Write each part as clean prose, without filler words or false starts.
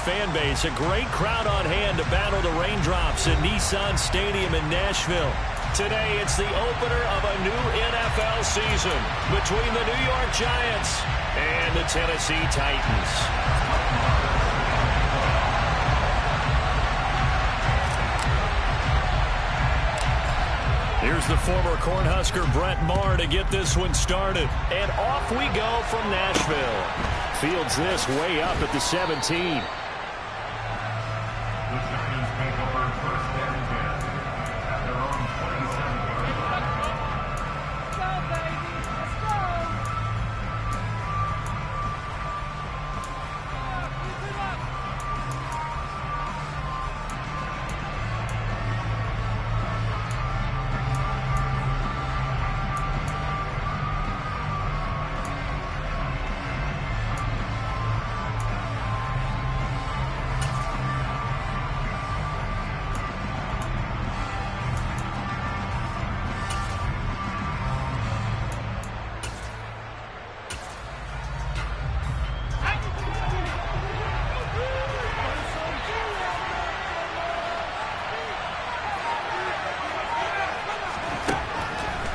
fan base. A great crowd on hand to battle the raindrops in Nissan Stadium in Nashville. Today, it's the opener of a new NFL season between the New York Giants and the Tennessee Titans. Here's the former Cornhusker Brett Maher to get this one started. And off we go from Nashville. Fields this way up at the 17.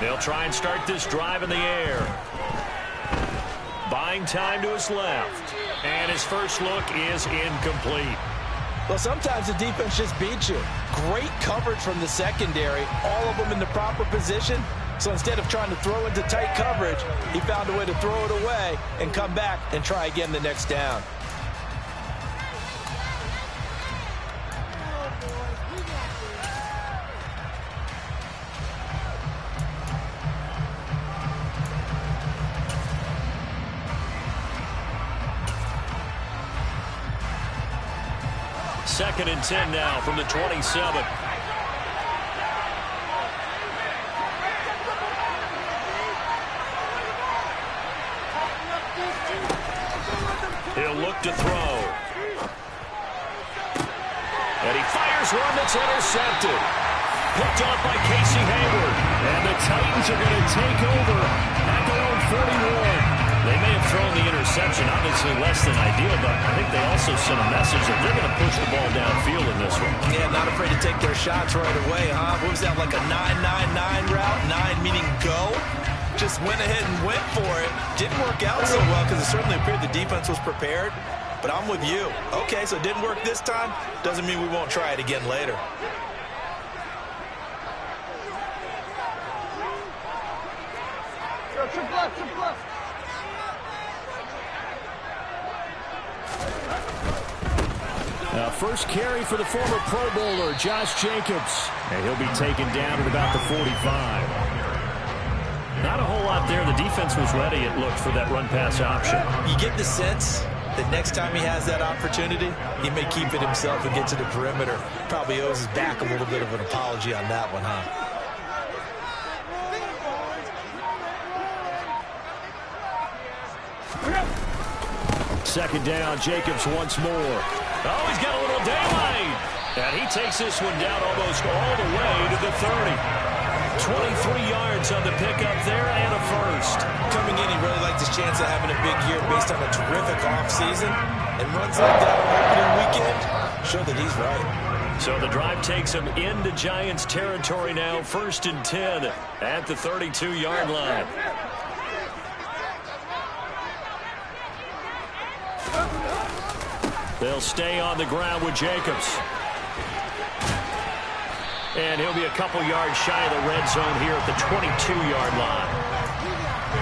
They'll try and start this drive in the air. Buying time to his left. And his first look is incomplete. Well, sometimes the defense just beats you. Great coverage from the secondary. All of them in the proper position. So instead of trying to throw into tight coverage, he found a way to throw it away and come back and try again the next down. Second and 10 now from the 27. He'll look to throw. And he fires one that's intercepted. Picked off by Casey Hayward. And the Titans are going to take over at their own 41. They may have thrown the interception, obviously less than ideal, but I think they also sent a message that they're going to push the ball downfield in this one. Yeah, not afraid to take their shots right away, huh? What was that, like a 9-9-9 route? 9 meaning go? Just went ahead and went for it. Didn't work out so well because it certainly appeared the defense was prepared. But I'm with you. Okay, so it didn't work this time. Doesn't mean we won't try it again later. Now, first carry for the former Pro Bowler, Josh Jacobs. And he'll be taken down at about the 45. Not a whole lot there. The defense was ready, it looked, for that run-pass option. You get the sense that next time he has that opportunity, he may keep it himself and get to the perimeter. Probably owes his back a little bit of an apology on that one, huh? Second down, Jacobs once more. Oh, he's got a little daylight. And he takes this one down almost all the way to the 30. 23 yards on the pickup there and a first. Coming in, he really liked his chance of having a big year based on a terrific offseason. And runs like that on opening weekend show that he's right. So the drive takes him into Giants territory now. First and 10 at the 32-yard line. They'll stay on the ground with Jacobs. And he'll be a couple yards shy of the red zone here at the 22-yard line.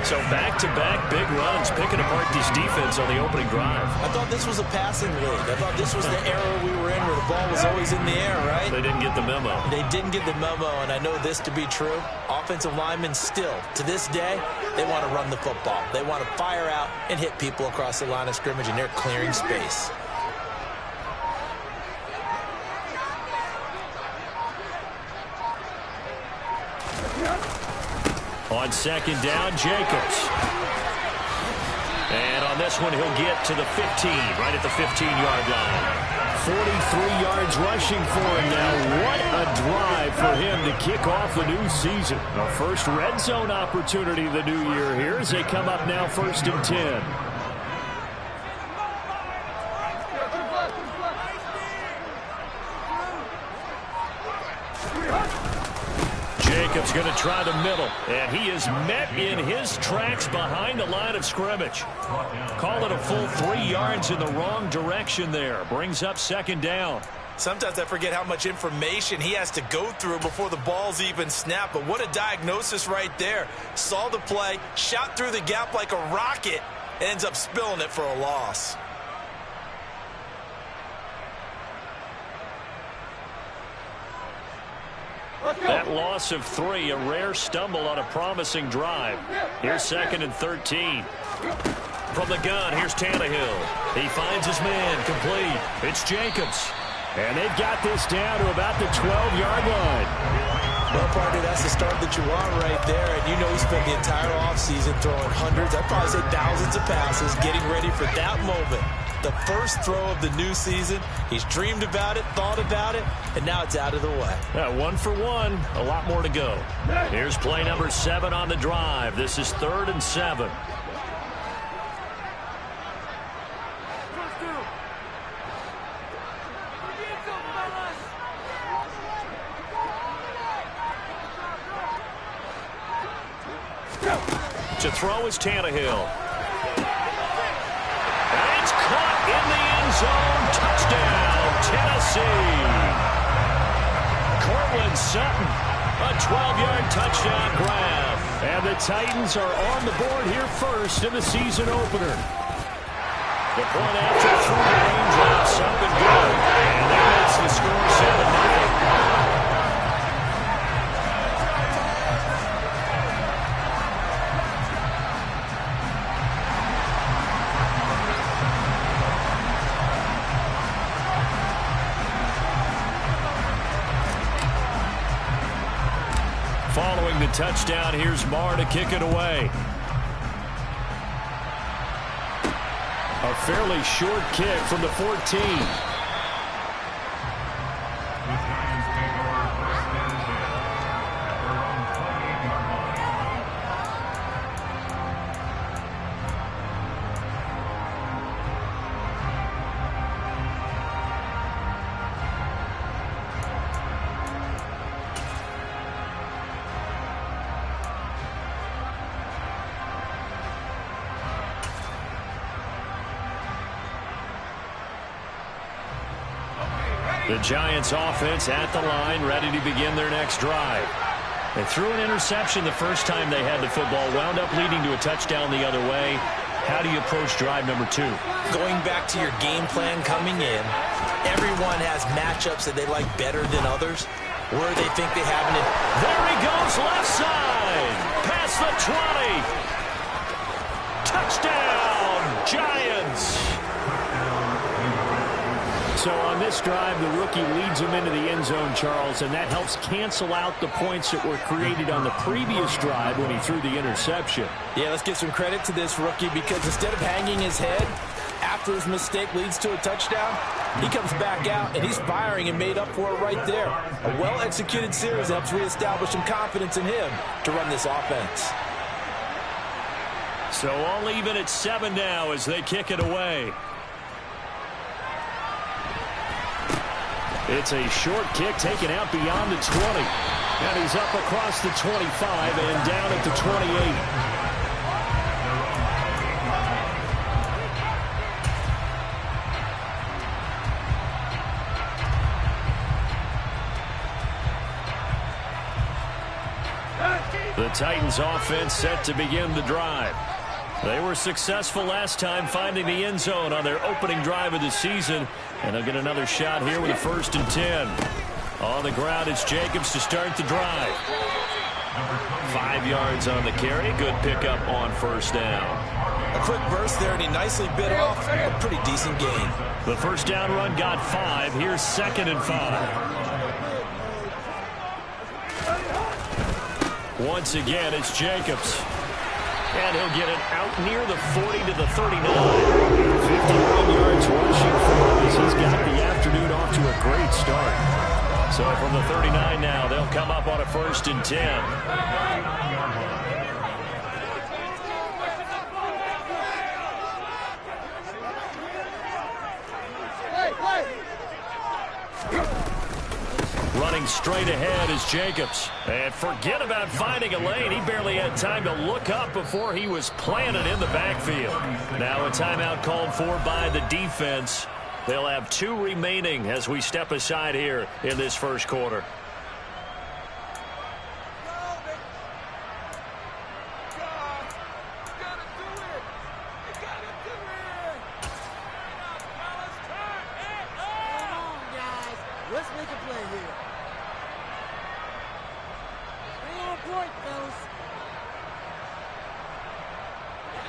So back-to-back big runs, picking apart this defense on the opening drive. I thought this was a passing league. I thought this was the era we were in where the ball was always in the air, right? They didn't get the memo. They didn't get the memo, and I know this to be true. Offensive linemen still, to this day, they want to run the football. They want to fire out and hit people across the line of scrimmage, and they're clearing space. On second down, Jacobs. And on this one, he'll get to the 15, right at the 15-yard line. 43 yards rushing for him now. What a drive for him to kick off the new season. A first red zone opportunity of the new year here as they come up now first and 10. Jacobs going to try the middle, and he is met in his tracks behind the line of scrimmage. Call it a full 3 yards in the wrong direction there. Brings up second down. Sometimes I forget how much information he has to go through before the ball's even snapped. But what a diagnosis right there. Saw the play, shot through the gap like a rocket, ends up spilling it for a loss. That loss of 3, a rare stumble on a promising drive. Here's 2nd and 13. From the gun, here's Tannehill. He finds his man, complete. It's Jacobs. And they've got this down to about the 12-yard line. Well, partner, that's the start that you want right there. And you know he spent the entire offseason throwing hundreds, I'd probably say thousands of passes, getting ready for that moment. The first throw of the new season. He's dreamed about it, thought about it, and now it's out of the way. 1 for 1. A lot more to go. Here's play number 7 on the drive. This is 3rd and 7. To throw is Tannehill. And it's caught in the end zone. Touchdown, Tennessee. Cortland Sutton, a 12-yard touchdown grab. And the Titans are on the board here first in the season opener. The point after through the raindrops up and good. And that makes the score 7-0. Following the touchdown, here's Marr to kick it away. A fairly short kick from the 14. The Giants offense at the line, ready to begin their next drive. They threw an interception the first time they had the football, wound up leading to a touchdown the other way. How do you approach drive number 2? Going back to your game plan coming in, everyone has matchups that they like better than others, where they think they have an... There he goes, left side, past the 20. Touchdown, Giants. So on this drive, the rookie leads him into the end zone, Charles, and that helps cancel out the points that were created on the previous drive when he threw the interception. Yeah, let's give some credit to this rookie because instead of hanging his head after his mistake leads to a touchdown, he comes back out and he's firing and made up for it right there. A well-executed series helps reestablish some confidence in him to run this offense. So all even at 7 now as they kick it away. It's a short kick taken out beyond the 20. And he's up across the 25 and down at the 28. The Titans offense set to begin the drive. They were successful last time finding the end zone on their opening drive of the season. And they'll get another shot here with a 1st and 10. On the ground, it's Jacobs to start the drive. 5 yards on the carry. Good pickup on 1st down. A quick burst there, and he nicely bit off a pretty decent gain. The 1st down run got 5. Here's 2nd and 5. Once again, it's Jacobs. And he'll get it out near the 40 to the 39. 51 yards rushing for him as he's got the afternoon off to a great start. So from the 39 now, they'll come up on a 1st and 10. running straight ahead is Jacobs. And forget about finding a lane. He barely had time to look up before he was planted in the backfield. Now a timeout called for by the defense. They'll have 2 remaining as we step aside here in this first quarter.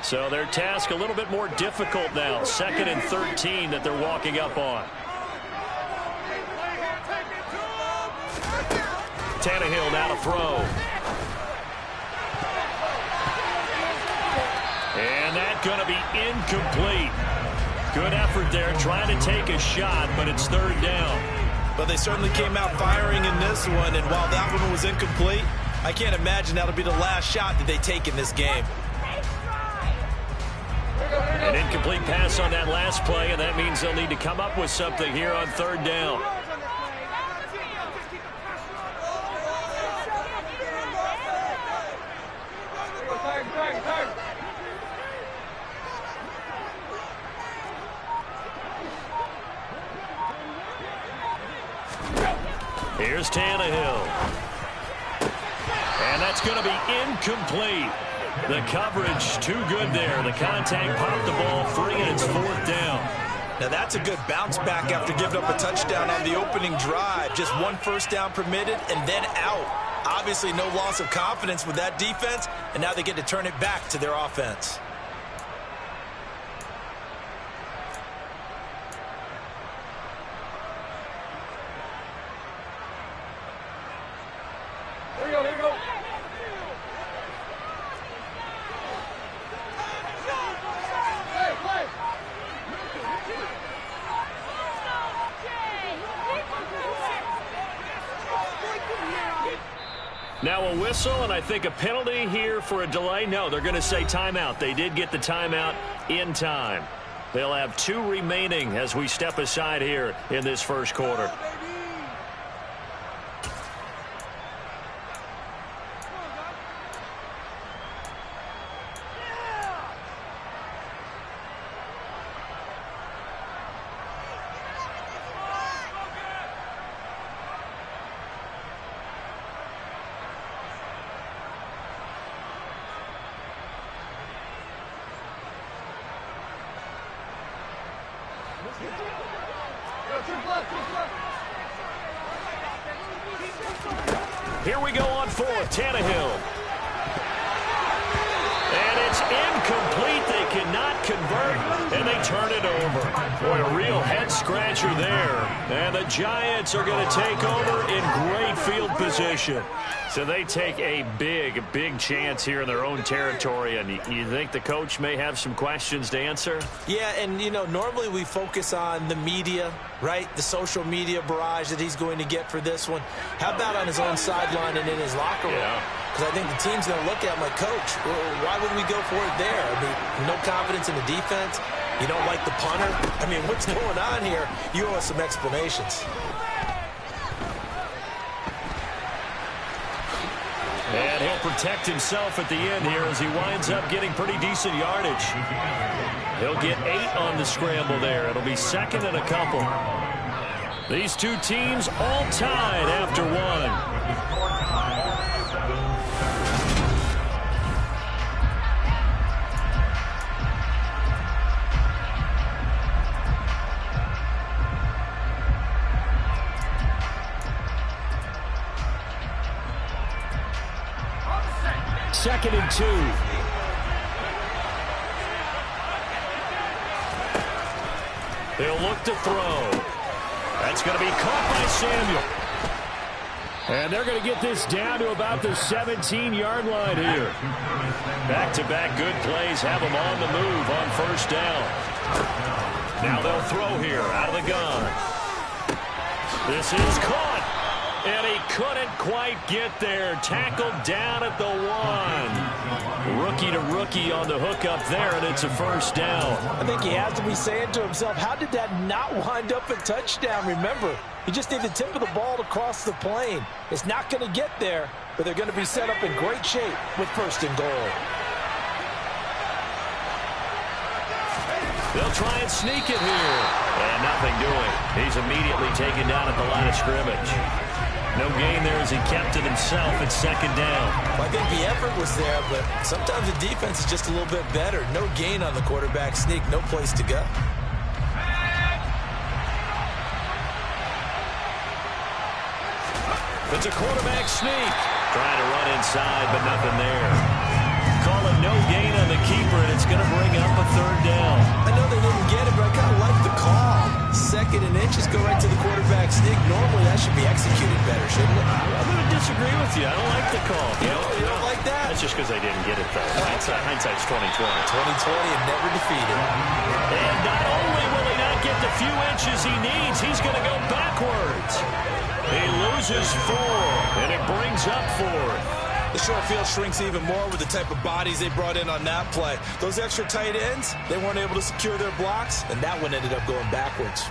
So their task a little bit more difficult now. 2nd and 13 that they're walking up on. Tannehill now to throw. And that's going to be incomplete. Good effort there trying to take a shot, but it's 3rd down. But they certainly came out firing in this one, and while that one was incomplete, I can't imagine that'll be the last shot that they take in this game. An incomplete pass on that last play, and that means they'll need to come up with something here on 3rd down. Here's Tannehill. And that's going to be incomplete. The coverage too good there. The contact popped the ball free, and it's 4th down. Now that's a good bounce back after giving up a touchdown on the opening drive. Just 1 first down permitted and then out. Obviously no loss of confidence with that defense, and now they get to turn it back to their offense. Here we go. Now a whistle, and I think a penalty here for a delay. No, they're going to say timeout. They did get the timeout in time. They'll have 2 remaining as we step aside here in this first quarter. Here we go on 4th. Tannehill. And it's incomplete. They cannot convert, and they turn it over. Boy, a real head-scratcher there. And the Giants are going to take over in great field position. So they take a big, big chance here in their own territory. And you think the coach may have some questions to answer? Yeah, and, you know, normally we focus on the media, right? The social media barrage that he's going to get for this one. How about on his own sideline and in his locker room? Because I think the team's going to look at him like, Coach, why would we go for it there? I mean, no confidence in the defense. You don't like the punter. I mean, what's going on here? You owe us some explanations. And he'll protect himself at the end here as he winds up getting pretty decent yardage. He'll get 8 on the scramble there. It'll be 2nd and a couple. These 2 teams all tied after 1. Second and 2. They'll look to throw. That's going to be caught by Samuel. And they're going to get this down to about the 17-yard line here. Back-to-back good plays have them on the move on 1st down. Now they'll throw here out of the gun. This is caught. And he couldn't quite get there. Tackled down at the 1. Rookie to rookie on the hook up there, and it's a first down. I think he has to be saying to himself, how did that not wind up a touchdown? Remember, you just need the tip of the ball to cross the plane. It's not going to get there, but they're going to be set up in great shape with first and goal. They'll try and sneak it here. And nothing doing. He's immediately taken down at the line of scrimmage. No gain there as he kept it himself at second down. Well, I think the effort was there, but sometimes the defense is just a little bit better. No gain on the quarterback sneak. No place to go. It's a quarterback sneak. Trying to run inside, but nothing there. Call it no gain on the keeper, and it's going to bring up a third down. I know they didn't get it, but I kind of like the call. Second and inches, go right to the quarterback sneak. Normally, that should be executed better, shouldn't it? I'm going to disagree with you. I don't like the call. You don't like that? That's just because they didn't get it, though. Hindsight's 20/20. 20/20 and never defeated. And not only will he not get the few inches he needs, he's going to go backwards. He loses 4, and it brings up 4th. The short field shrinks even more with the type of bodies they brought in on that play. Those extra tight ends, they weren't able to secure their blocks, and that one ended up going backwards.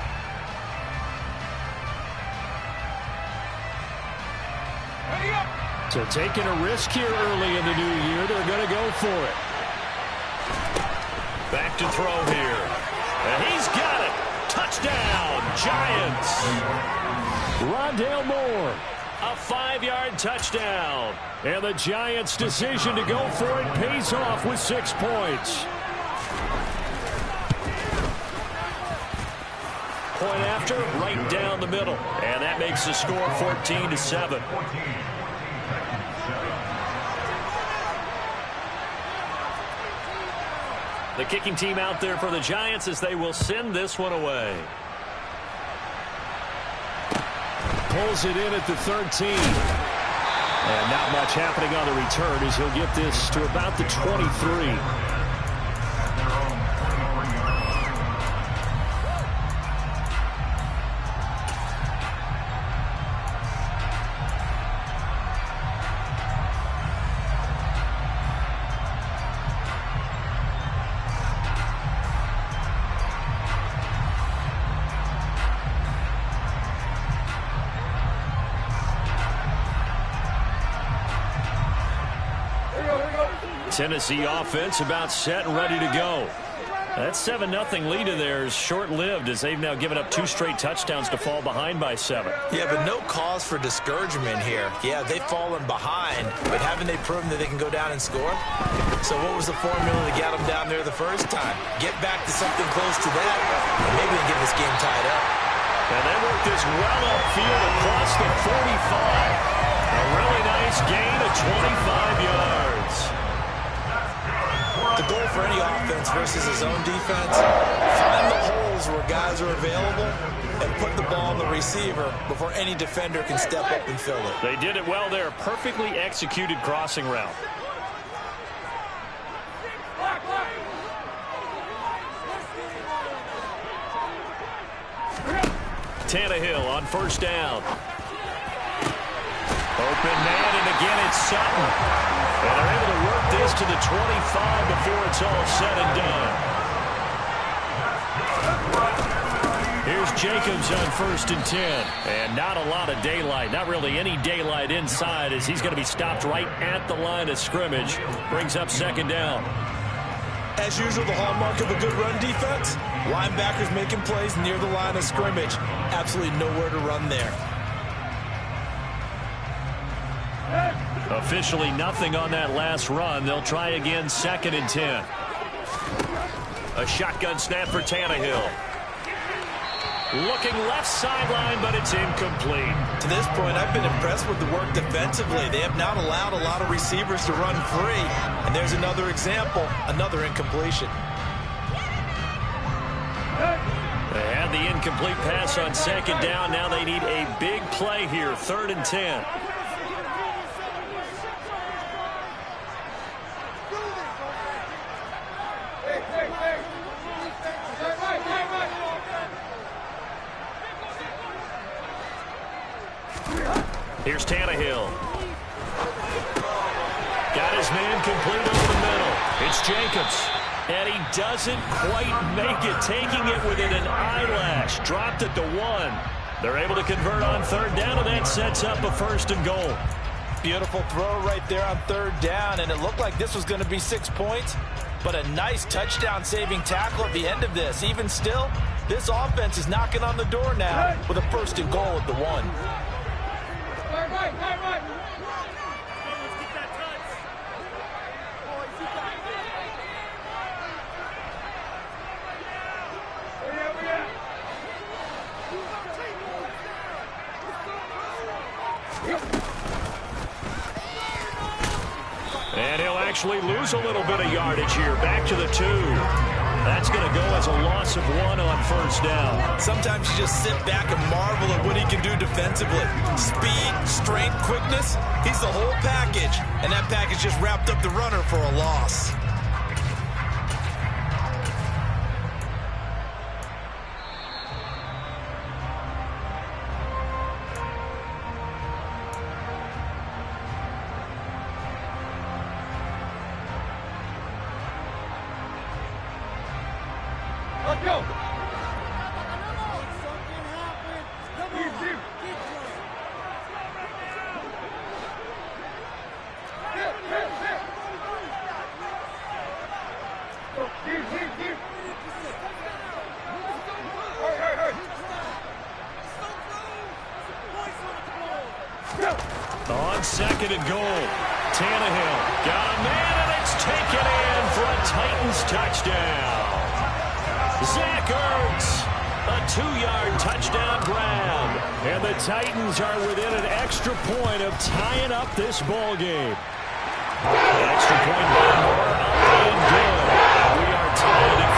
So taking a risk here early in the new year, they're going to go for it. Back to throw here. And he's got it. Touchdown, Giants. Rondale Moore. A 5-yard touchdown. And the Giants' decision to go for it pays off with 6 points. Point after, right down the middle. And that makes the score 14-7. The kicking team out there for the Giants as they will send this one away. Pulls it in at the 13. And not much happening on the return as he'll get this to about the 23. Tennessee offense about set and ready to go. That 7-0 lead of theirs short-lived as they've now given up 2 straight touchdowns to fall behind by 7. Yeah, but no cause for discouragement here. Yeah, they've fallen behind, but haven't they proven that they can go down and score? So what was the formula to get them down there the first time? Get back to something close to that, and maybe they can get this game tied up. And they work this well upfield across the 45. A really nice gain of 25 yards. The goal for any offense versus his own defense, find the holes where guys are available and put the ball on the receiver before any defender can step up and fill it. They did it well there. Perfectly executed crossing route. Tannehill on first down. Open man, and again it's Sutton. And they're able to work this to the 25 before it's all said and done. Here's Jacobs on 1st and 10. And not a lot of daylight. Not really any daylight inside as he's going to be stopped right at the line of scrimmage. Brings up 2nd down. As usual, the hallmark of a good run defense, linebackers making plays near the line of scrimmage. Absolutely nowhere to run there. Officially nothing on that last run. They'll try again 2nd and 10. A shotgun snap for Tannehill. Looking left sideline, but it's incomplete. To this point, I've been impressed with the work defensively. They have not allowed a lot of receivers to run free. And there's another example, another incompletion. They had the incomplete pass on 2nd down. Now they need a big play here, 3rd and 10. Here's Tannehill. Got his man complete over the middle. It's Jacobs. And he doesn't quite make it, taking it within an eyelash. Dropped it to 1. They're able to convert on 3rd down, and that sets up a 1st and goal. Beautiful throw right there on 3rd down, and it looked like this was going to be 6 points, but a nice touchdown-saving tackle at the end of this. Even still, this offense is knocking on the door now with a 1st and goal at the 1. And he'll actually lose a little bit of yardage here. Back to the 2. That's going to go as a loss of 1 on 1st down. Sometimes you just sit back and marvel at what he can do defensively. Speed, strength, quickness. He's the whole package. And that package just wrapped up the runner for a loss. Let's go. On 2nd and goal, Tannehill got a man, and it's taken in for a Titans touchdown. Zach Ertz, a 2-yard touchdown grab. And the Titans are within an extra point of tying up this ball game. Extra point by Moore, up and good. We are tied at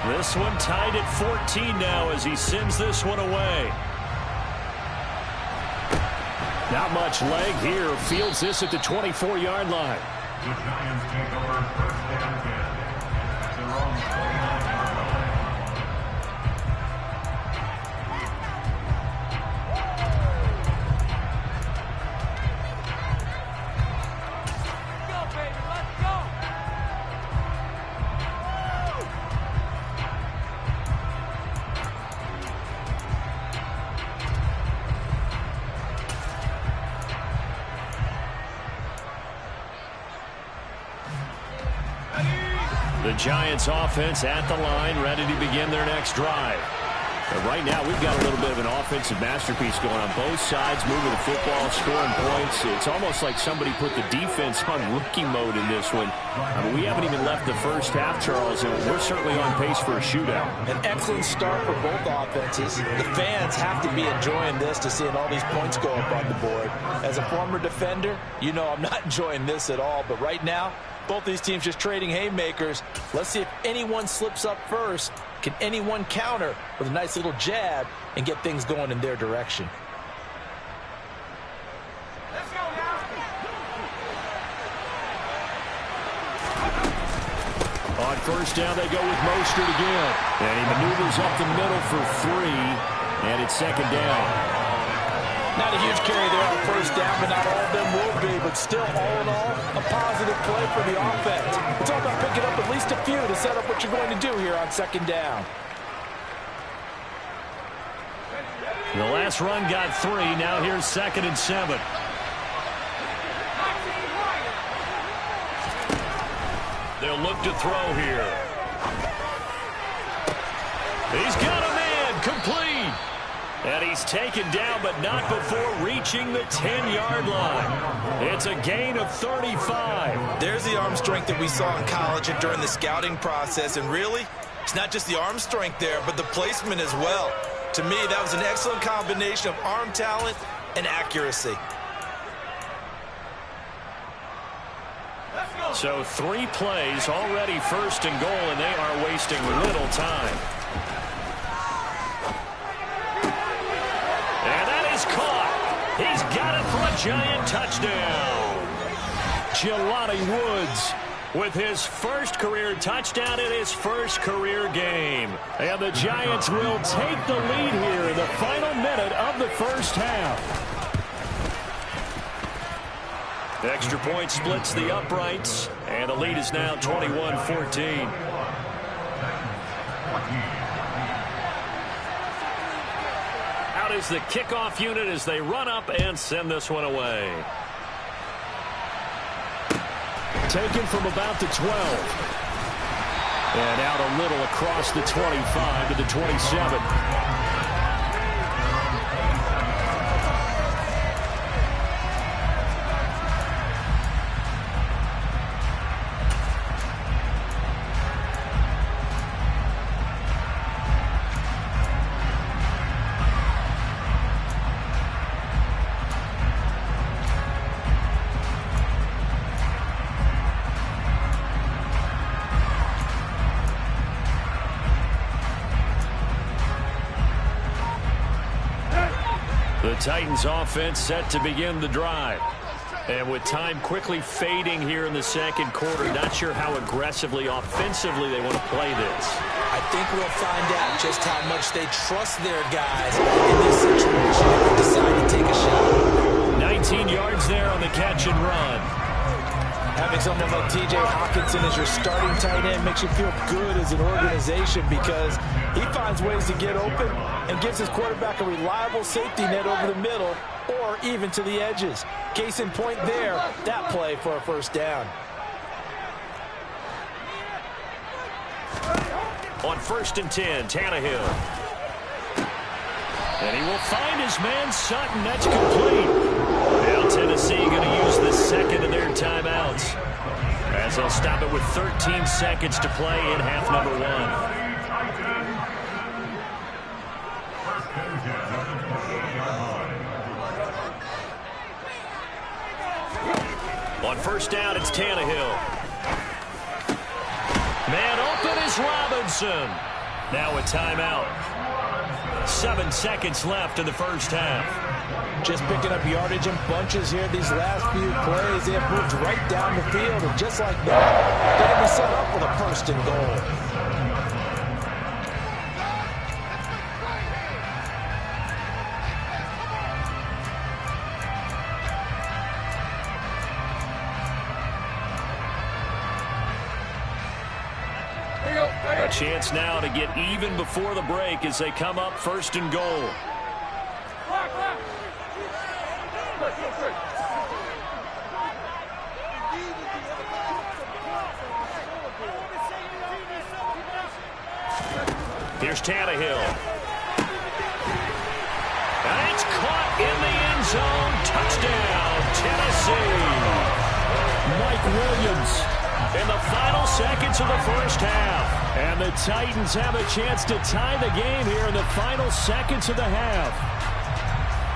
14. This one tied at 14 now as he sends this one away. Not much leg here. Fields this at the 24-yard line. The Giants take over 1st and 10. Their own 29-yard line. The Giants offense at the line, ready to begin their next drive. But right now, we've got a little bit of an offensive masterpiece going on both sides, moving the football, scoring points. It's almost like somebody put the defense on rookie mode in this one. I mean, we haven't even left the first half, Charles, and we're certainly on pace for a shootout. An excellent start for both offenses. The fans have to be enjoying this to seeing all these points go up on the board. As a former defender, you know I'm not enjoying this at all. But right now, both these teams just trading haymakers. Let's see if anyone slips up first. Can anyone counter with a nice little jab and get things going in their direction? Let's go now. On 1st down, they go with Mostert again. And he maneuvers up the middle for 3. And it's 2nd down. Not a huge carry there on 1st down, but not all of them will be. But still, all in all, a positive play for the offense. It's all about picking up at least a few to set up what you're going to do here on 2nd down. The last run got 3. Now here's 2nd and 7. They'll look to throw here. He's got a man, complete. And he's taken down, but not before reaching the 10-yard line. It's a gain of 35. There's the arm strength that we saw in college and during the scouting process. And really, it's not just the arm strength there, but the placement as well. To me, that was an excellent combination of arm talent and accuracy. So 3 plays, already 1st and goal, and they are wasting little time. And that is caught. He's got it for a Giant touchdown. Jelani Woods with his first career touchdown in his first career game. And the Giants will take the lead here in the final minute of the first half. The extra point splits the uprights, and the lead is now 21-14. Out is the kickoff unit as they run up and send this one away. Taken from about the 12. And out a little across the 25 to the 27. The Titans offense set to begin the drive. And with time quickly fading here in the second quarter, not sure how aggressively, offensively they want to play this. I think we'll find out just how much they trust their guys in this situation if they decide to take a shot. 19 yards there on the catch and run. Having someone like T.J. Hockenson as your starting tight end makes you feel good as an organization because he finds ways to get open and gives his quarterback a reliable safety net over the middle or even to the edges. Case in point there, that play for a first down. On 1st and 10, Tannehill. And he will find his man Sutton. That's complete. Now Tennessee going to use the second of their timeouts as they'll stop it with 13 seconds to play in half number 1. On 1st down, it's Tannehill. Man open is Robinson. Now a timeout. 7 seconds left in the first half. Just picking up yardage in bunches here these last few plays. They have moved right down the field, and just like that, they're going to be set up with a 1st and goal. A chance now to get even before the break as they come up 1st and goal. Here's Tannehill. And it's caught in the end zone. Touchdown, Tennessee. Mike Williams in the final seconds of the first half. And the Titans have a chance to tie the game here in the final seconds of the half.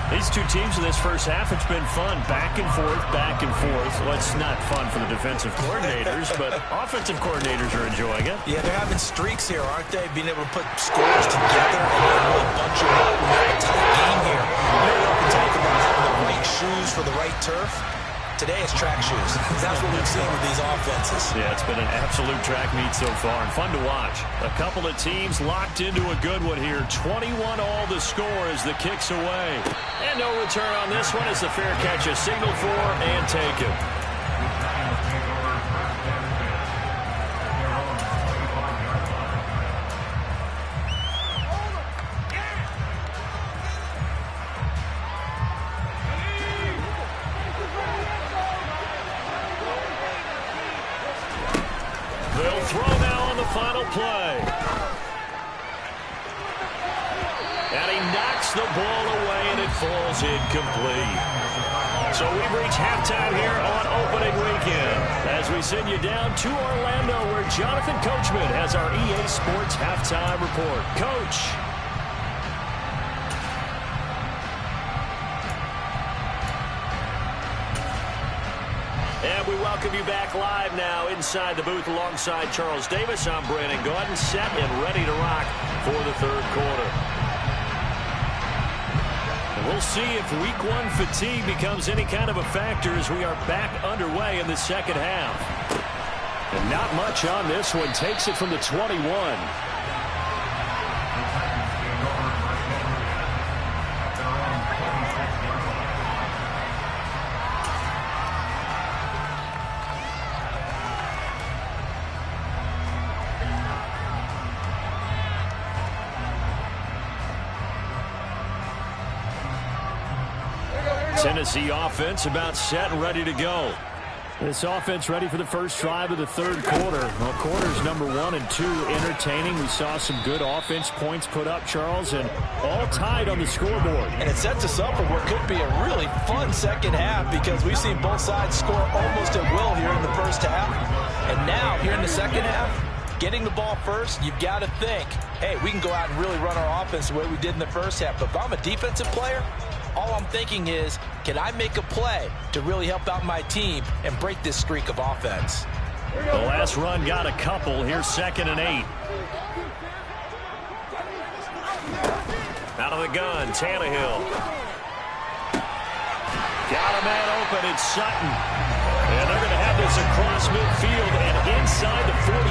These two teams in this first half, it's been fun. Back and forth, back and forth. Well, it's not fun for the defensive coordinators, but offensive coordinators are enjoying it. Yeah, they're having streaks here, aren't they? Being able to put scores together and really bunch them up. We have a tight game here. You know, we talk about having the right shoes for the right turf. Today it's track shoes. That's what we've seen with these offenses. Yeah, it's been an absolute track meet so far and fun to watch. A couple of teams locked into a good one here. 21 all the score as the kick's away. And no return on this one as the fair catch is signaled for and taken. They'll throw now on the final play. And he knocks the ball away, and it falls incomplete. So we've reached halftime here on opening weekend as we send you down to Orlando where Jonathan Coachman has our EA Sports halftime report. Coach. And we welcome you back live now inside the booth alongside Charles Davis. I'm Brandon Gaudin, set and ready to rock for the third quarter. And we'll see if week one fatigue becomes any kind of a factor as we are back underway in the second half. And not much on this one. Takes it from the 21. Tennessee offense about set and ready to go. This offense ready for the first drive of the third quarter. Well, quarters number 1 and 2 entertaining. We saw some good offense points put up, Charles, and all tied on the scoreboard. And it sets us up for what could be a really fun second half because we've seen both sides score almost at will here in the first half. And now, here in the second half, getting the ball first, you've got to think, hey, we can go out and really run our offense the way we did in the first half. But if I'm a defensive player, all I'm thinking is, can I make a play to really help out my team and break this streak of offense? The last run got a couple. Here's 2nd and 8. Out of the gun, Tannehill. Got a man open, it's Sutton. And they're going to have this across midfield and inside the 45.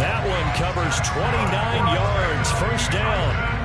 That one covers 29 yards. First down.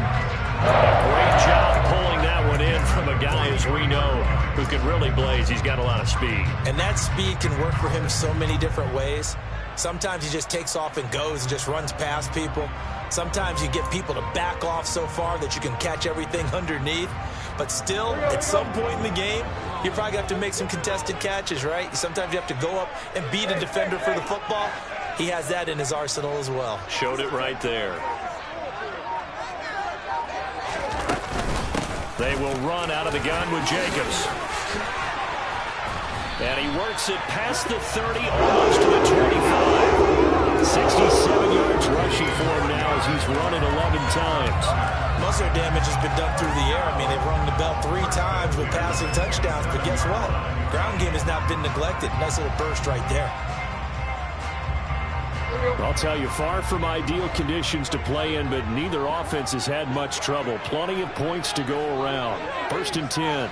Great job pulling that one in from a guy, as we know, who can really blaze. He's got a lot of speed. And that speed can work for him so many different ways. Sometimes he just takes off and goes and just runs past people. Sometimes you get people to back off so far that you can catch everything underneath. But still, at some point in the game, you probably have to make some contested catches, right? Sometimes you have to go up and beat a defender for the football. He has that in his arsenal as well. Showed it right there. They will run out of the gun with Jacobs. And he works it past the 30, almost to the 25. 67 yards rushing for him now as he's run it 11 times. Most of their damage has been done through the air. I mean, they've rung the bell 3 times with passing touchdowns, but guess what? Ground game has not been neglected. Nice little burst right there. I'll tell you, far from ideal conditions to play in, but neither offense has had much trouble. Plenty of points to go around. 1st and 10.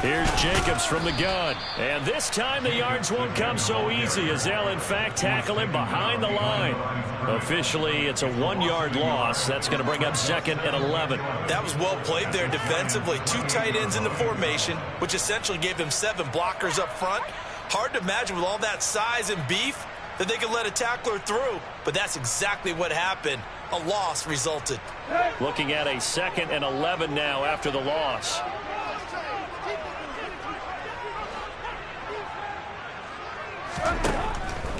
Here's Jacobs from the gun. And this time the yards won't come so easy as they'll, in fact, tackle him behind the line. Officially, it's a 1-yard loss. That's going to bring up 2nd and 11. That was well played there defensively. 2 tight ends in the formation, which essentially gave them 7 blockers up front. Hard to imagine with all that size and beef that they could let a tackler through, but that's exactly what happened. A loss resulted. Looking at a 2nd and 11 now after the loss.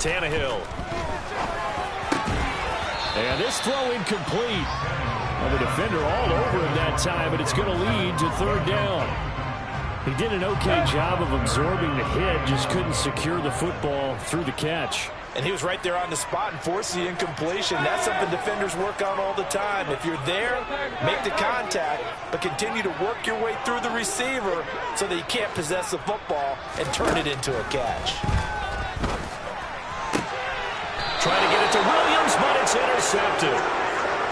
Tannehill. And this throw incomplete. Well, the defender all over him that time, but it's going to lead to 3rd down. He did an okay job of absorbing the hit, just couldn't secure the football through the catch. And he was right there on the spot and forced the incompletion. That's something defenders work on all the time. If you're there, make the contact, but continue to work your way through the receiver so that he can't possess the football and turn it into a catch. Trying to get it to Williams, but it's intercepted.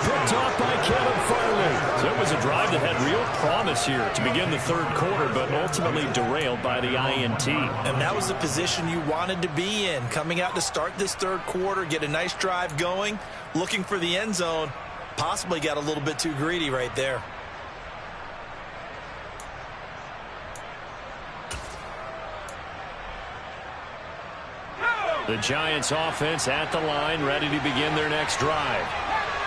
Picked off by Kevin Farley. So it was a drive that had real promise here to begin the 3rd quarter, but ultimately derailed by the INT. And that was the position you wanted to be in. Coming out to start this 3rd quarter, get a nice drive going, looking for the end zone. Possibly got a little bit too greedy right there. The Giants offense at the line, ready to begin their next drive.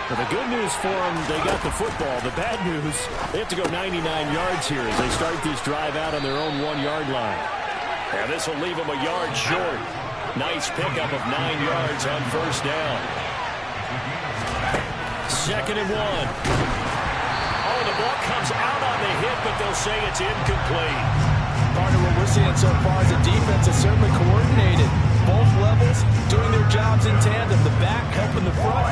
Well, the good news for them, they got the football. The bad news, they have to go 99 yards here as they start this drive out on their own 1-yard line. And this will leave them a yard short. Nice pickup of 9 yards on 1st down. 2nd and 1. Oh, the ball comes out on the hit, but they'll say it's incomplete. Part of what we're seeing so far as a defense is certainly coordinated. Both levels doing their jobs in tandem. The back helping the front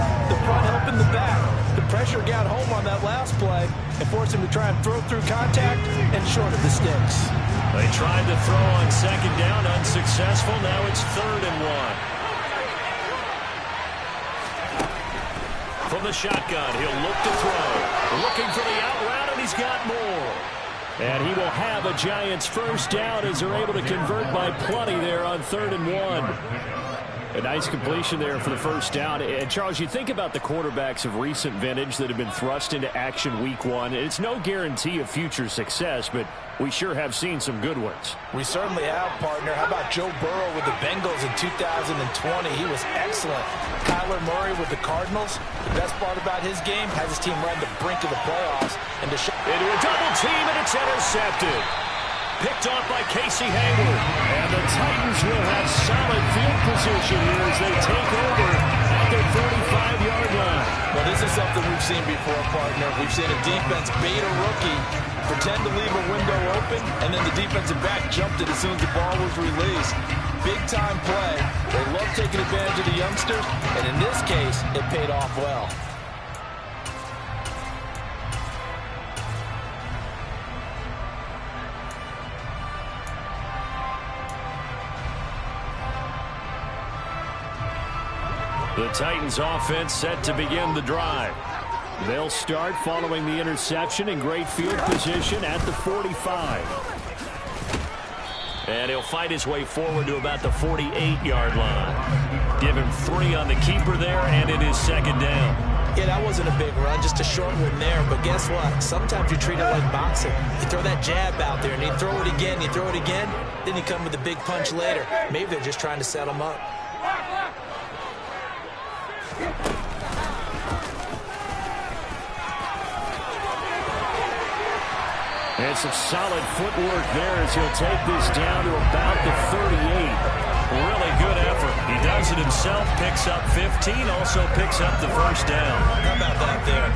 helping the back. The pressure got home on that last play and forced him to try and throw through contact and short of the sticks. They tried to throw on 2nd down, unsuccessful. Now it's 3rd and 1. from the shotgun. He'll look to throw. Looking for the out route, and he's got more. And he will have a Giants first down as they're able to convert by plenty there on 3rd and 1. A nice completion there for the first down. And, Charles, you think about the quarterbacks of recent vintage that have been thrust into action week 1. It's no guarantee of future success, but we sure have seen some good ones. We certainly have, partner. How about Joe Burrow with the Bengals in 2020? He was excellent. Kyler Murray with the Cardinals. The best part about his game, has his team right on the brink of the playoffs. And into a double team, and it's intercepted. Picked off by Casey Hayward. And the Titans will have solid field position here as they take over at their 45-yard line. Well, this is something we've seen before, partner. We've seen a defense bait a rookie, pretend to leave a window open, and then the defensive back jumped it as soon as the ball was released. Big-time play. They love taking advantage of the youngsters, and in this case, it paid off well. The Titans offense set to begin the drive. They'll start following the interception in great field position at the 45. And he'll fight his way forward to about the 48-yard line. Give him 3 on the keeper there, and it is 2nd down. Yeah, that wasn't a big run, just a short one there. But guess what? Sometimes you treat it like boxing. You throw that jab out there, and you throw it again, you throw it again, then you come with a big punch later. Maybe they're just trying to set him up. And some solid footwork there as he'll take this down to about the 38. Really good effort. He does it himself, picks up 15, also picks up the first down. How about that there?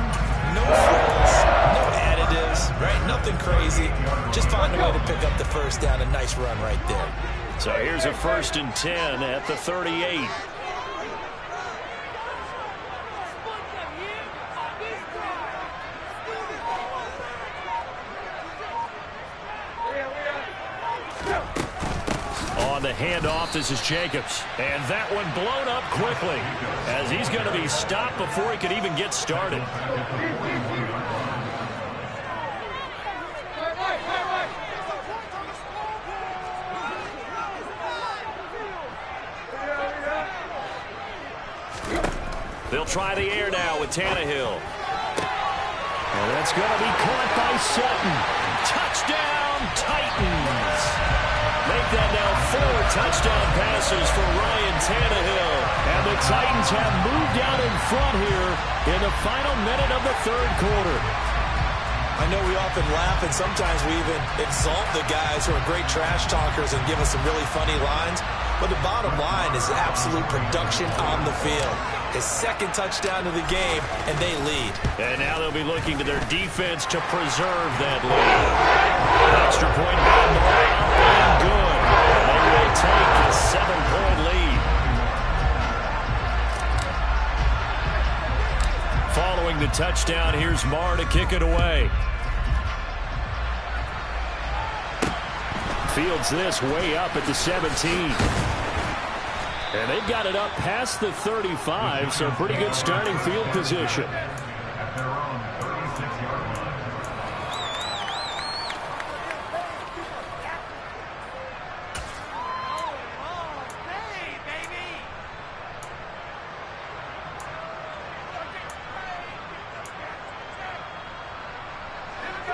No frills, no additives, right? Nothing crazy. Just find a way to pick up the first down. A nice run right there. So here's a 1st and 10 at the 38. On the handoff, this is Jacobs. And that one blown up quickly as he's going to be stopped before he could even get started. They'll try the air now with Tannehill. And that's going to be caught by Sutton. Touchdown, Titans. Make that now 4 touchdown passes for Ryan Tannehill. And the Titans have moved out in front here in the final minute of the 3rd quarter. I know we often laugh, and sometimes we even exalt the guys who are great trash talkers and give us some really funny lines. But the bottom line is absolute production on the field. His 2nd touchdown of the game, and they lead. And now they'll be looking to their defense to preserve that lead. Extra point by Murray, and good. They will take a 7-point lead. Following the touchdown, here's Marr to kick it away. Fields this way up at the 17. And they've got it up past the 35, so pretty good starting field position. At their own 36-yard line.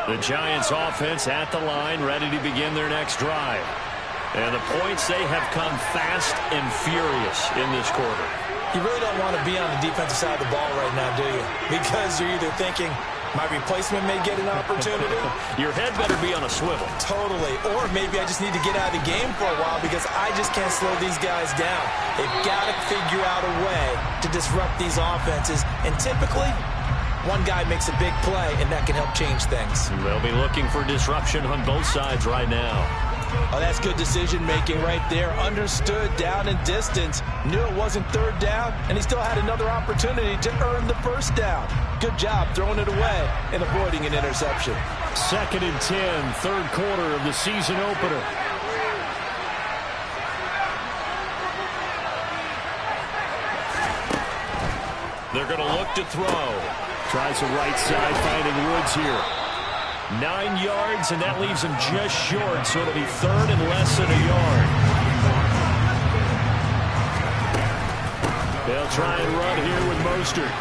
The Giants offense at the line, ready to begin their next drive. And the points, they have come fast and furious in this quarter. You really don't want to be on the defensive side of the ball right now, do you? Because you're either thinking, my replacement may get an opportunity. Your head better be on a swivel. Totally. Or maybe I just need to get out of the game for a while because I just can't slow these guys down. They've got to figure out a way to disrupt these offenses. And typically, one guy makes a big play, and that can help change things. They'll be looking for disruption on both sides right now. Oh, that's good decision-making right there. Understood down and distance. Knew it wasn't 3rd down, and he still had another opportunity to earn the 1st down. Good job throwing it away and avoiding an interception. 2nd and 10, 3rd quarter of the season opener. They're going to look back to throw. Tries the right side, finding Woods here. 9 yards, and that leaves him just short, so it'll be third and less than a yard. They'll try and run here with Mostert.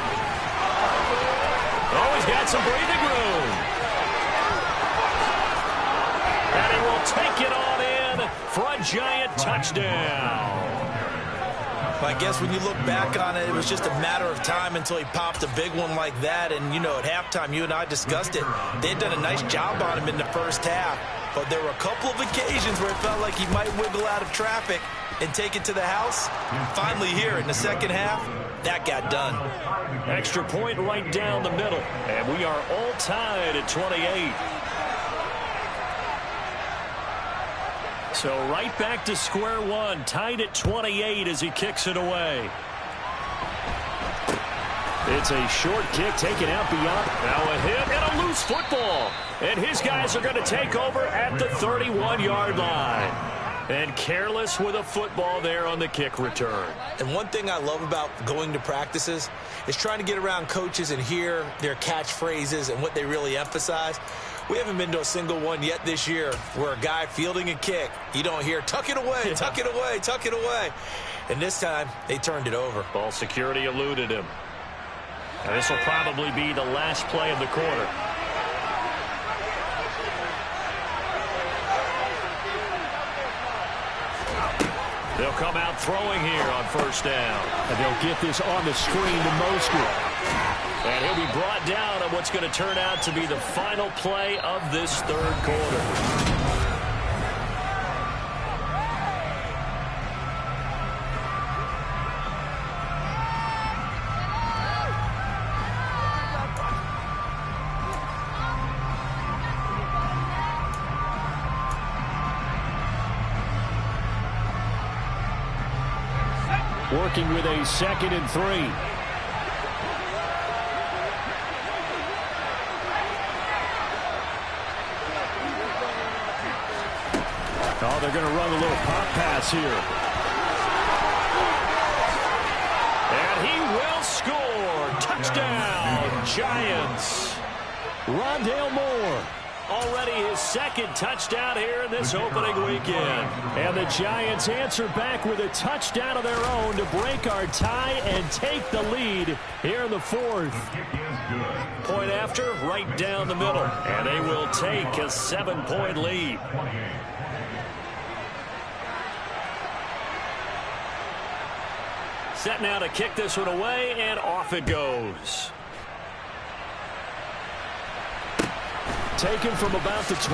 Oh, he's got some breathing room. And he will take it on in for a giant touchdown. I guess when you look back on it, it was just a matter of time until he popped a big one like that. And, you know, at halftime, you and I discussed it. They had done a nice job on him in the first half. But there were a couple of occasions where it felt like he might wiggle out of traffic and take it to the house. Finally here in the second half, that got done. Extra point right down the middle. And we are all tied at 28. So right back to square one, tied at 28 as he kicks it away. It's a short kick taken out beyond. Now a hit and a loose football. And his guys are going to take over at the 31-yard line. And careless with a football there on the kick return. And one thing I love about going to practices is trying to get around coaches and hear their catchphrases and what they really emphasize. We haven't been to a single one yet this year where a guy fielding a kick, you don't hear, tuck it away, tuck it away, tuck it away. And this time, they turned it over. Ball security eluded him. And this will probably be the last play of the quarter. They'll come out throwing here on first down. And they'll get this on the screen to Mostert. And he'll be brought down on what's going to turn out to be the final play of this third quarter. Working with a 2nd and 3. Oh, they're going to run a little pop pass here. And he will score. Touchdown, Giants. Rondale Moore. Already his 2nd touchdown here in this opening weekend. And the Giants answer back with a touchdown of their own to break our tie and take the lead here in the 4th. Point after, right down the middle. And they will take a 7-point lead. Set now to kick this one away, and off it goes. Taken from about the 12. The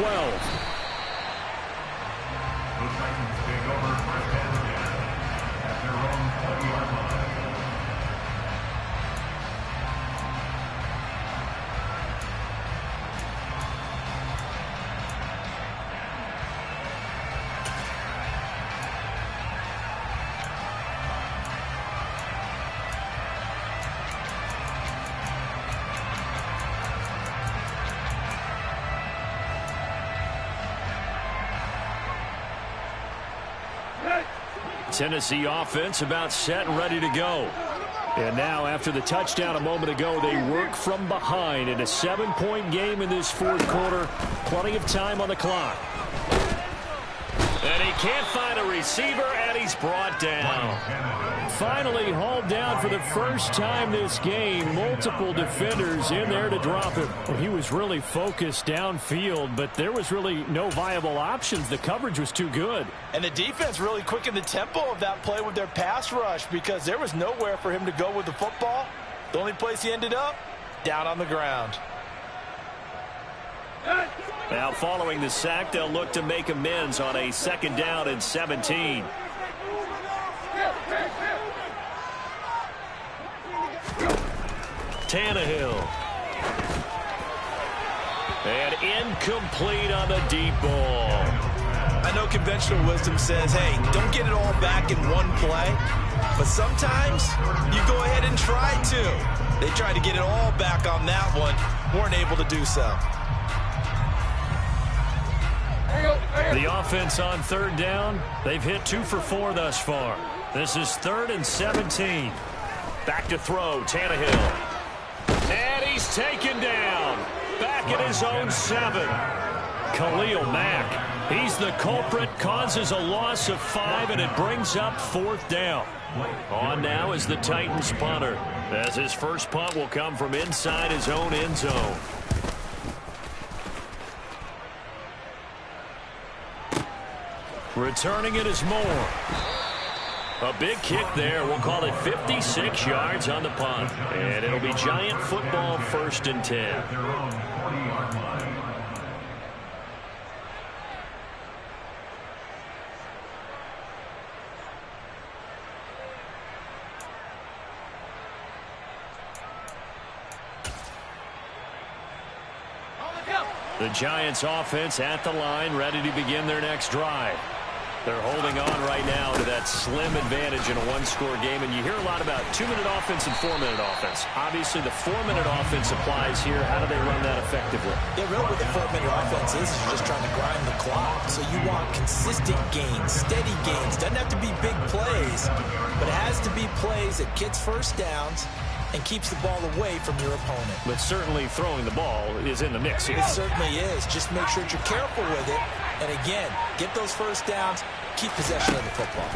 Titans take over first and 10 at their own 20-yard line. Tennessee offense about set and ready to go. And now after the touchdown a moment ago, they work from behind in a 7-point game in this 4th quarter. Plenty of time on the clock. And he can't find a receiver, and he's brought down. Finally hauled down for the first time this game. Multiple defenders in there to drop him. Well, he was really focused downfield, but there was really no viable options. The coverage was too good. And the defense really quickened the tempo of that play with their pass rush because there was nowhere for him to go with the football. The only place he ended up, down on the ground. Now following the sack, they'll look to make amends on a 2nd down and 17. Tannehill. And incomplete on the deep ball. I know conventional wisdom says, hey, don't get it all back in one play. But sometimes you go ahead and try to. They tried to get it all back on that one. Weren't able to do so. The offense on 3rd down, they've hit 2 for 4 thus far. thus far. This is 3rd and 17. Back to throw, Tannehill. And he will be brought down on the 2nd and 10. taken down. Back at his own 7. Khalil Mack, he's the culprit, causes a loss of 5, and it brings up 4th down. On now is the Titans punter, as his first punt will come from inside his own end zone. Returning it is Moore. A big kick there. We'll call it 56 yards on the punt. And it'll be Giant football, 1st and 10. Their own 40-yard line. The Giants offense at the line, ready to begin their next drive. They're holding on right now to that slim advantage in a one-score game, and you hear a lot about 2-minute offense and 4-minute offense. Obviously, the 4-minute offense applies here. How do they run that effectively? Yeah, really what the 4-minute offense is you're just trying to grind the clock. So you want consistent gains, steady gains. Doesn't have to be big plays, but it has to be plays that gets first downs and keeps the ball away from your opponent. But certainly throwing the ball is in the mix here. It certainly is. Just make sure that you're careful with it. And again, get those first downs, keep possession of the football.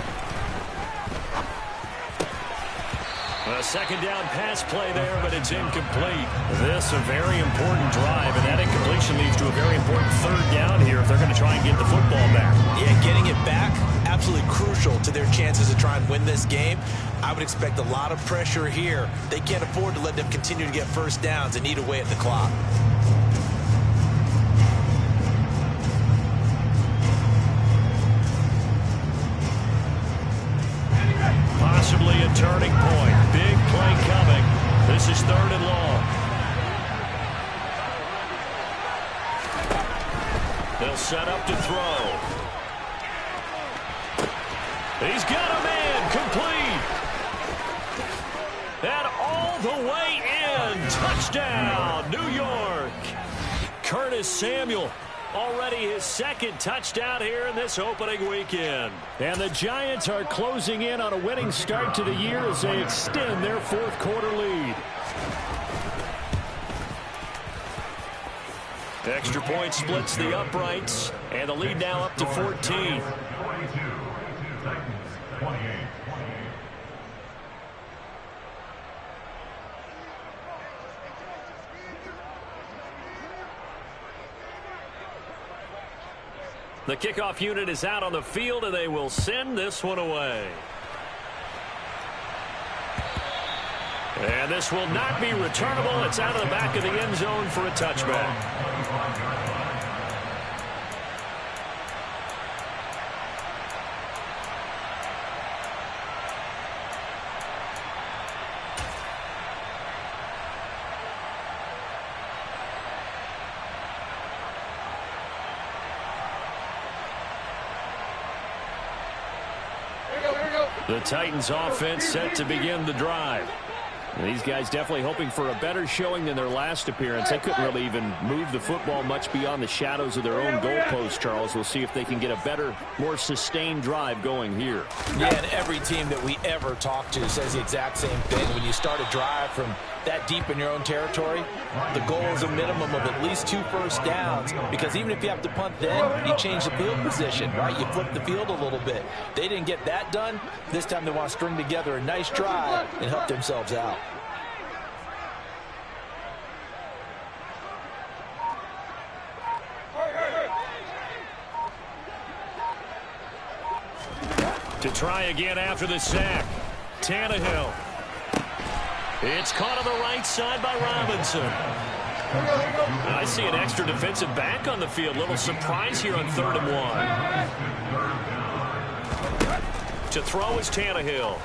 A second down pass play there, but it's incomplete. This a very important drive, and that incompletion leads to a very important 3rd down here if they're going to try and get the football back. Yeah, getting it back, absolutely crucial to their chances to try and win this game. I would expect a lot of pressure here. They can't afford to let them continue to get first downs and eat away at the clock. Possibly a turning point. Big play coming. This is 3rd and long. They'll set up to throw. He's got a man. Complete. And all the way in. Touchdown, New York. Curtis Samuel. Already his 2nd touchdown here in this opening weekend. And the Giants are closing in on a winning start to the year as they extend their 4th quarter lead. Extra point splits the uprights, and the lead now up to 14. 22, Titans, 28. The kickoff unit is out on the field, and they will send this one away. And this will not be returnable. It's out of the back of the end zone for a touchback. The Titans offense set to begin the drive. And these guys definitely hoping for a better showing than their last appearance. They couldn't really even move the football much beyond the shadows of their own goalpost, Charles. We'll see if they can get a better, more sustained drive going here. Yeah, and every team that we ever talk to says the exact same thing. When you start a drive from that deep in your own territory, the goal is a minimum of at least 2 first downs, because even if you have to punt then, you change the field position, right? You flip the field a little bit. They didn't get that done. This time they want to string together a nice drive and help themselves out. To try again after the sack, Tannehill. It's caught on the right side by Robinson. I see an extra defensive back on the field. Little surprise here on 3rd and 1. To throw is Tannehill.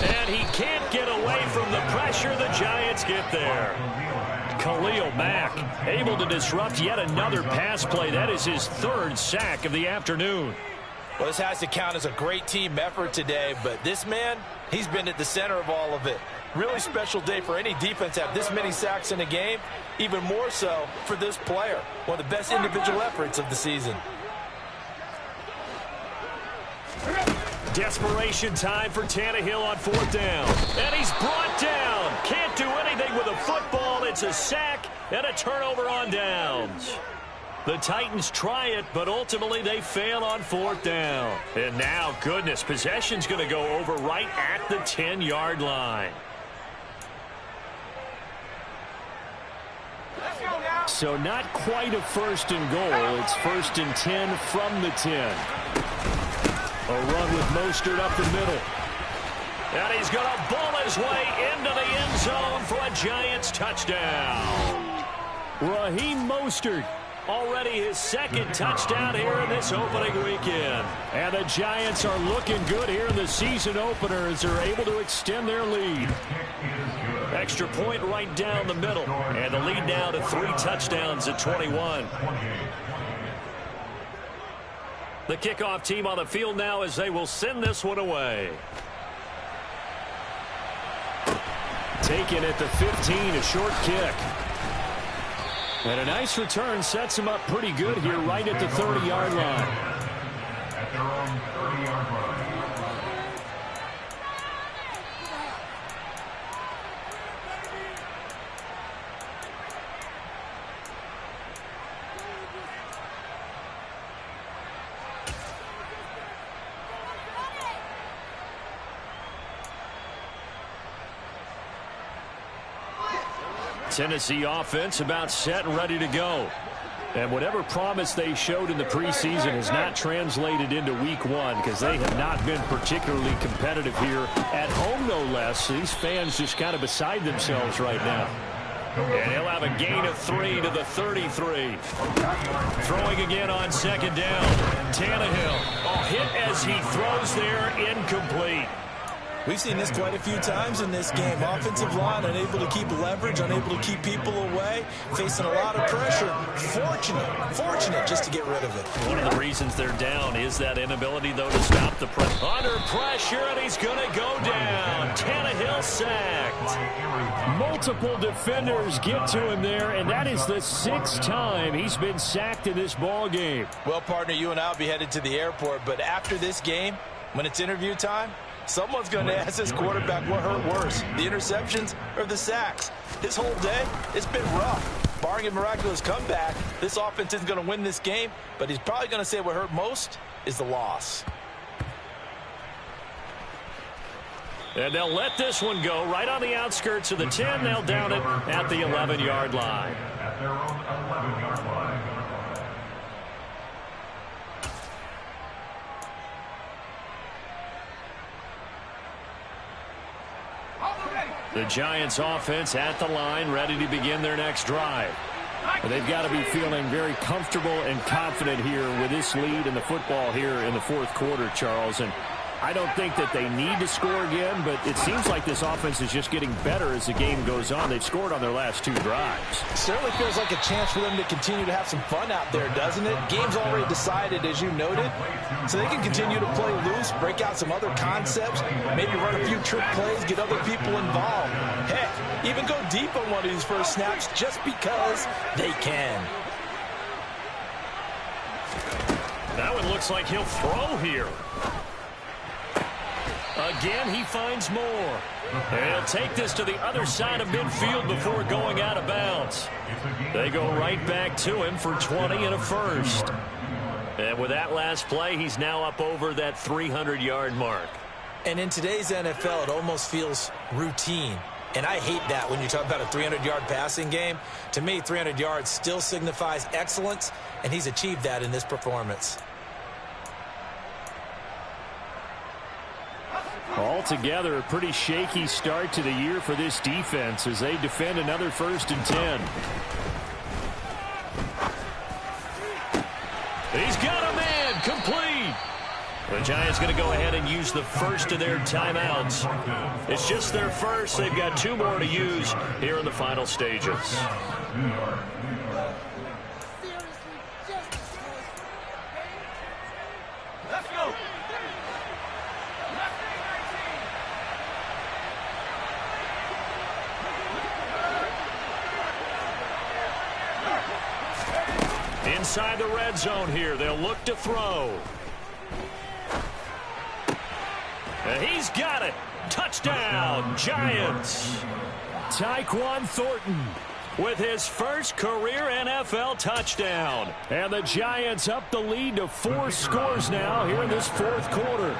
And he can't get away from the pressure. The Giants get there. Khalil Mack able to disrupt yet another pass play. That is his 3rd sack of the afternoon. Well, this has to count as a great team effort today, but this man, he's been at the center of all of it. Really special day for any defense to have this many sacks in a game, even more so for this player. One of the best individual efforts of the season. Desperation time for Tannehill on 4th down. And he's brought down. Can't do anything with a football. It's a sack and a turnover on downs. The Titans try it, but ultimately they fail on 4th down. And now, goodness, possession's going to go over right at the 10-yard line. So not quite a 1st and goal. It's 1st and 10 from the 10. A run with Mostert up the middle. And he's going to bull his way into the end zone for a Giants touchdown. Raheem Mostert, already his 2nd touchdown here in this opening weekend. And the Giants are looking good here in the season opener as they're able to extend their lead. Extra point right down the middle. And the lead now to 3 touchdowns at 21. The kickoff team on the field now as they will send this one away. Taken at the 15, a short kick. And a nice return sets him up pretty good here right at the 30-yard line. At their own 30-yard line. Tennessee offense about set and ready to go. And whatever promise they showed in the preseason has not translated into week 1 because they have not been particularly competitive here at home, no less. These fans just kind of beside themselves right now. And he'll have a gain of 3 to the 33. Throwing again on 2nd down. Tannehill. A hit as he throws there, incomplete. We've seen this quite a few times in this game. Offensive line unable to keep leverage, unable to keep people away, facing a lot of pressure. Fortunate just to get rid of it. One of the reasons they're down is that inability, though, to stop the press. Under pressure, and he's going to go down. Tannehill sacked. Multiple defenders get to him there, and that is the 6th time he's been sacked in this ball game. Well, partner, you and I will be headed to the airport, but after this game, when it's interview time, someone's going to ask this quarterback what hurt worse, the interceptions or the sacks. His whole day, it's been rough. Barring a miraculous comeback, this offense isn't going to win this game, but he's probably going to say what hurt most is the loss. And they'll let this one go right on the outskirts of the 10. They'll down it at the 11-yard line. At their own 11-yard line. The Giants offense at the line, ready to begin their next drive. And they've got to be feeling very comfortable and confident here with this lead in the football here in the 4th quarter, Charles. And I don't think that they need to score again, but it seems like this offense is just getting better as the game goes on. They've scored on their last 2 drives. Certainly feels like a chance for them to continue to have some fun out there, doesn't it? Game's already decided, as you noted, so they can continue to play loose, break out some other concepts, maybe run a few trick plays, get other people involved. Heck, even go deep on one of these first snaps just because they can. That one looks like he'll throw here. Again, he finds more. They'll take this to the other side of midfield before going out of bounds. They go right back to him for 20 and a first. And with that last play, he's now up over that 300-yard mark. And in today's NFL, it almost feels routine. And I hate that when you talk about a 300-yard passing game. To me, 300 yards still signifies excellence, and he's achieved that in this performance. Altogether, a pretty shaky start to the year for this defense as they defend another 1st and 10. He's got a man, complete. The Giants going to go ahead and use the first of their timeouts. It's just their first. They've got 2 more to use here in the final stages. Let's go. Inside the red zone here, they'll look to throw. And he's got it. Touchdown, Giants. Tyquan Thornton with his first career NFL touchdown. And the Giants up the lead to 4 scores now here in this fourth quarter.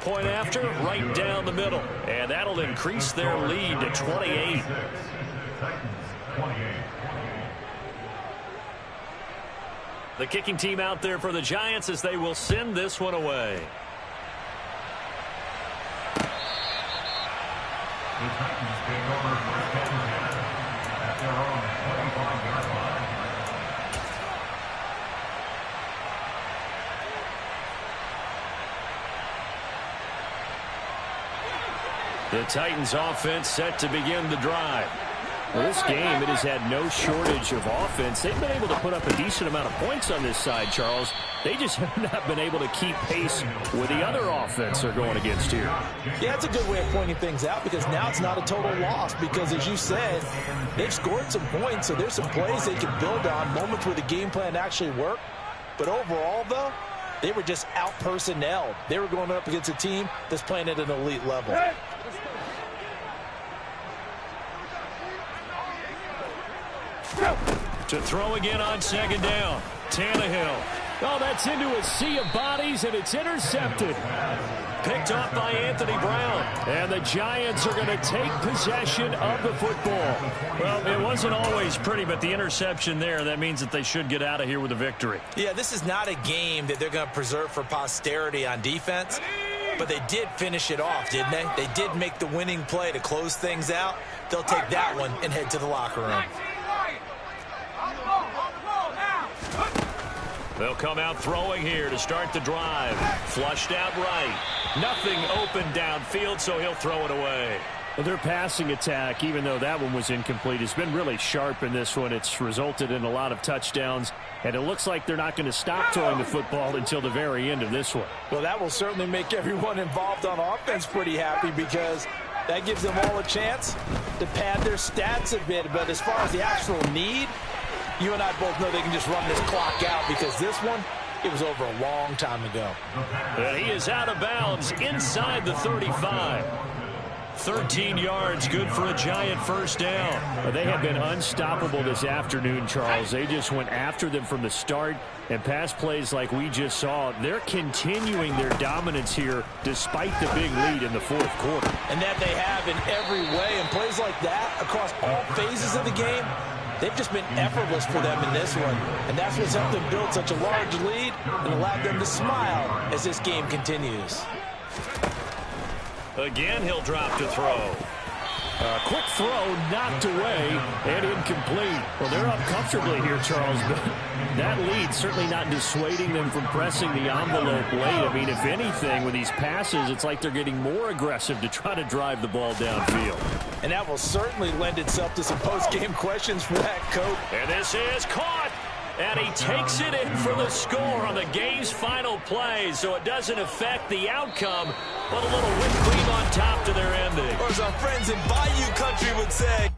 Point after, right down the middle. And that'll increase their lead to 28. The kicking team out there for the Giants as they will send this one away. The Titans take over first and 10 at their own 25-yard line. The Titans offense set to begin the drive. Well, this game, it has had no shortage of offense. They've been able to put up a decent amount of points on this side, Charles. They just have not been able to keep pace with the other offense they're going against here. Yeah, it's a good way of pointing things out because now it's not a total loss because, as you said, they've scored some points, so there's some plays they can build on, moments where the game plan actually worked. But overall, though, they were just out-personnelled. They were going up against a team that's playing at an elite level. To throw again on second down. Tannehill. Oh, that's into a sea of bodies, and it's intercepted. Picked off by Anthony Brown. And the Giants are going to take possession of the football. Well, it wasn't always pretty, but the interception there, that means that they should get out of here with a victory. Yeah, this is not a game that they're going to preserve for posterity on defense, but they did finish it off, didn't they? They did make the winning play to close things out. They'll take that one and head to the locker room. They'll come out throwing here to start the drive. Flushed out right. Nothing open downfield, so he'll throw it away. Well, their passing attack, even though that one was incomplete, has been really sharp in this one. It's resulted in a lot of touchdowns, and it looks like they're not going to stop throwing the football until the very end of this one. Well, that will certainly make everyone involved on offense pretty happy because that gives them all a chance to pad their stats a bit. But as far as the actual need, you and I both know they can just run this clock out because this one, it was over a long time ago. And he is out of bounds inside the 35. 13 yards, good for a Giant first down. Well, they have been unstoppable this afternoon, Charles. They just went after them from the start, and pass plays like we just saw, they're continuing their dominance here despite the big lead in the fourth quarter. And that they have in every way, and plays like that across all phases of the game, they've just been effortless for them in this one. And that's what's helped them build such a large lead and allowed them to smile as this game continues. Again, he'll drop to throw. A quick throw knocked away and incomplete. Well, they're up comfortably here, Charles, but that lead certainly not dissuading them from pressing the envelope late. I mean, if anything, with these passes, it's like they're getting more aggressive to try to drive the ball downfield. And that will certainly lend itself to some post-game questions for that coach. And this is caught. And he takes it in for the score on the game's final play, so it doesn't affect the outcome, but a little whipped cream on top to their ending. Or as our friends in Bayou Country would say,